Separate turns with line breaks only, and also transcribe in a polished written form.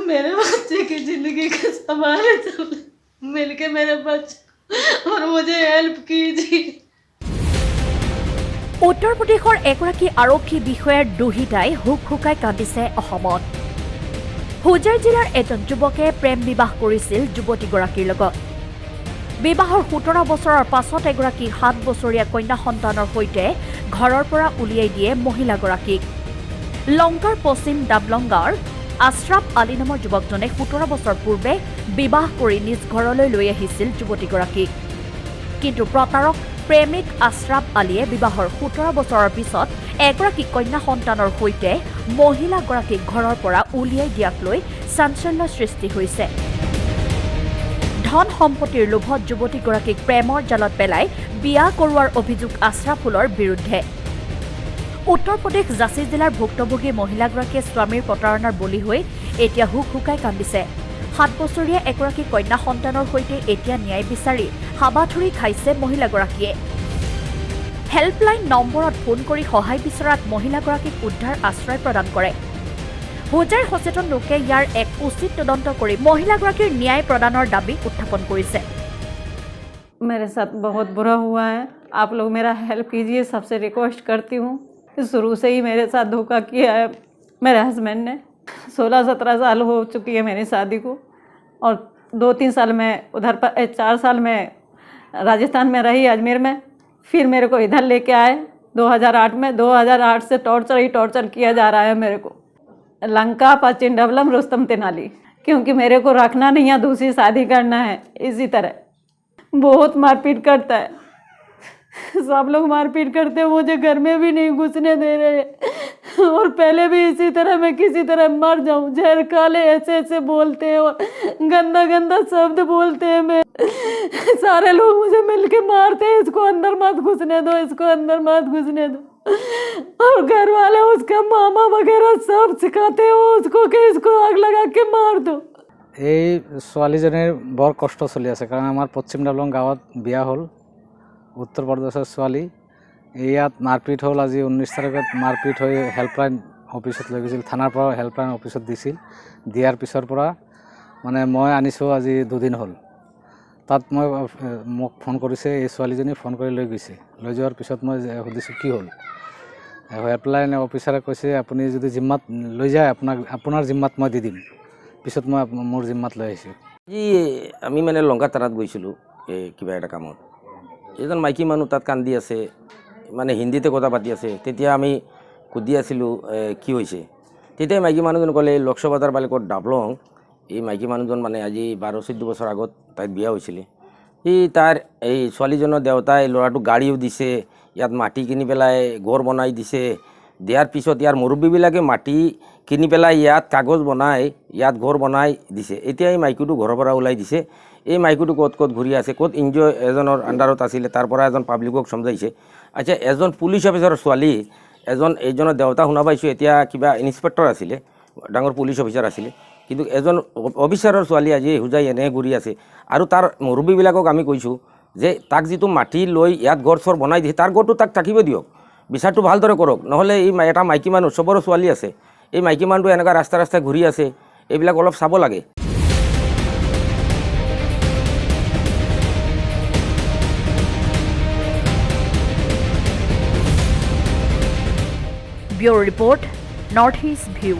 मेरे बच्चे की ज़िंदगी का सवाल है, तो मिलके मेरे बच्चे और मुझे हेल्प कीजिए।
উত্তৰ প্ৰদেশৰ এগৰাকী আৰক্ষী বিষয়াৰ দুহিতাই হুক হুকাই কান্দিছে অসমত। হোজাই জিলাৰ এজন যুৱকে প্ৰেম বিবাহ কৰিছিল যুৱতীগৰাকীৰ লগত। বিবাহৰ 17 বছৰৰ পাছত এগৰাকী 7 বছৰীয়া কন্যা সন্তানৰ সৈতে ঘৰৰ পৰা উলিয়াই দিয়ে মহিলাগৰাকীক। লংকাৰ পশ্চিম ডাবলংগাৰ আশ্ৰাফ আলী নামৰ যুৱকজনে 17 বছৰ পূৰ্বে বিবাহ কৰি নিজ ঘৰলৈ লৈ আহিছিল যুৱতীগৰাকীক। কিন্তু প্ৰতাৰক প্ৰেমিক আশ্ৰাফ আলীয়ে বিবাহৰ 17 বছৰৰ পিছত এগৰাকী কন্যা সন্তানৰ সৈতে মহিলাগৰাকীক ঘৰৰ পৰা উলিয়াই দিয়াক লৈ চাঞ্চল্যৰ সৃষ্টি হৈছে। ধন সম্পত্তিৰ লোভত যুৱতীগৰাকীক প্ৰেমৰ জালত পেলাই বিয়া কৰোৱাৰ অভিযোগ আশ্ৰাফুলৰ বিৰুদ্ধে। উত্তৰ প্ৰদেশ ঝাঁচি জিলাৰ ভুক্তভোগী মহিলাগৰাকীয়ে স্বামীৰ প্ৰতাৰণাৰ বলি হৈ এতিয়া হুক হুকাই কান্দিছে। 7 বছৰীয়া এগৰাকী কন্যা সন্তানৰ সৈতে এতিয়া ন্যায় বিচাৰি হাবাথুৰি খাইছে মহিলাগৰাকীয়ে। হেল্পলাইন নম্বৰত ফোন কৰি সহায় বিচৰাত মহিলাগৰাকীক উদ্ধাৰ আশ্ৰয় প্ৰদান কৰে। হোজাইৰ সচেতন লোকে ইয়াৰ এক উচিত তদন্ত কৰি মহিলাগৰাকীৰ ন্যায় প্ৰদানৰ দাবী উত্থাপন কৰিছে।
मेरे साथ बहुत बुरा हुआ है, आप लोग मेरा हेल्प कीजिए, सबसे रिक्वेस्ट करती हूँ। शुरू से ही मेरे साथ धोखा किया है मेरे हस्बैंड ने। 16-17 साल हो चुकी है मेरी शादी को, और 2-3 साल में उधर पर 4 साल में राजस्थान में रही, अजमेर में। फिर मेरे को इधर लेके आए 2008 में। 2008 से टॉर्चर ही टॉर्चर किया जा रहा है मेरे को। लंका पश्चिम डबलम रुस्तम तेनाली, क्योंकि मेरे को रखना नहीं है, दूसरी शादी करना है। इसी तरह बहुत मारपीट करता है, सब लोग मारपीट करते हैं, मुझे घर में भी नहीं घुसने दे रहे। और पहले भी इसी तरह मैं किसी तरह मर जाऊं, जहर काले ऐसे ऐसे बोलते हैं और गंदा गंदा शब्द बोलते हैं। मैं सारे लोग मुझे मिलके मारते हैं, इसको अंदर मत घुसने दो, इसको अंदर मत घुसने दो। और घर वाले उसका मामा वगैरह सब सिखाते हैं उसको कि इसको आग लगा के मार दो।
এই ছোৱালীজনীৰ বৰ কষ্ট চলি আছে, কাৰণ আমাৰ পশ্চিম ডাবলং গাঁৱত বিয়া হ'ল, উত্তৰ প্ৰদেশৰ ছোৱালী। ইয়াত মাৰপিট হ'ল, আজি 19 তাৰিখত মাৰপিট হৈ হেল্পলাইন অফিচত লৈ গৈছিল, থানাৰ পৰা হেল্পলাইন অফিচত দিছিল। দিয়াৰ পিছৰ পৰা মানে মই আনিছোঁ আজি 2 দিন হ'ল। তাত মই মোক ফোন কৰিছে, এই ছোৱালীজনী ফোন কৰি লৈ গৈছে। লৈ যোৱাৰ পিছত মই সুধিছোঁ কি হ'ল। হেল্পলাইন অফিচাৰে কৈছে আপুনি যদি জিম্মাত লৈ যায় আপোনাৰ জিম্মাত মই দি দিম। পিছত মই মোৰ জিম্মাত লৈ আহিছোঁ।
যি আমি মানে লংকা তাৰাত গৈছিলোঁ কিবা এটা কামত। এজন মাইকী মানুহ তাত কান্দি আছে, মানে হিন্দীতে কথা পাতি আছে। তেতিয়া আমি সুধি আছিলোঁ কি হৈছে। তেতিয়া মাইকী মানুহজন ক'লে লক্ষবাদাৰ বালিকত ডাবলং, এই মাইকী মানুহজন মানে আজি 12-14 বছৰ আগত তাইৰ বিয়া হৈছিলে। তাৰ এই ছোৱালীজনৰ দেউতাই ল'ৰাটোক গাড়ীও দিছে, ইয়াত মাটি কিনি পেলাই ঘৰ বনাই দিছে। দিয়াৰ পিছত ইয়াৰ মুৰব্বীবিলাকে মাটি কিনি পেলাই ইয়াত কাগজ বনাই ইয়াত ঘৰ বনাই দিছে। এতিয়া এই মাইকীটো ঘৰৰ পৰা ওলাই দিছে। এই মাইকীটো ক'ত ক'ত ঘূৰি আছে, ক'ত এনজিঅ' এজনৰ আণ্ডাৰত আছিলে, তাৰ পৰা এজন পাব্লিকক সমজাইছে। আচ্ছা, এজন পুলিচ অফিচাৰৰ ছোৱালী, এইজনৰ দেউতা শুনা পাইছোঁ এতিয়া কিবা ইনস্পেক্টৰ আছিলে, ডাঙৰ পুলিচ অফিচাৰ আছিলে। কিন্তু এজন অফিচাৰৰ ছোৱালী আজি হোজাই এনে ঘূৰি আছে। আৰু তাৰ মুৰব্বীবিলাকক আমি কৈছোঁ যে তাক যিটো মাটি লৈ ইয়াত ঘৰ চৰ বনাই দিছে, তাৰ ঘৰটো তাক থাকিব দিয়ক, বিচাৰটো ভালদৰে কৰক। নহ'লে এই এটা মাইকী মানুহ, চবৰো ছোৱালী আছে, এই মাইকী মানুহটো এনেকুৱা ৰাস্তা ৰাস্তাই ঘূৰি আছে, এইবিলাক অলপ চাব লাগে।
Bureau report, north east view.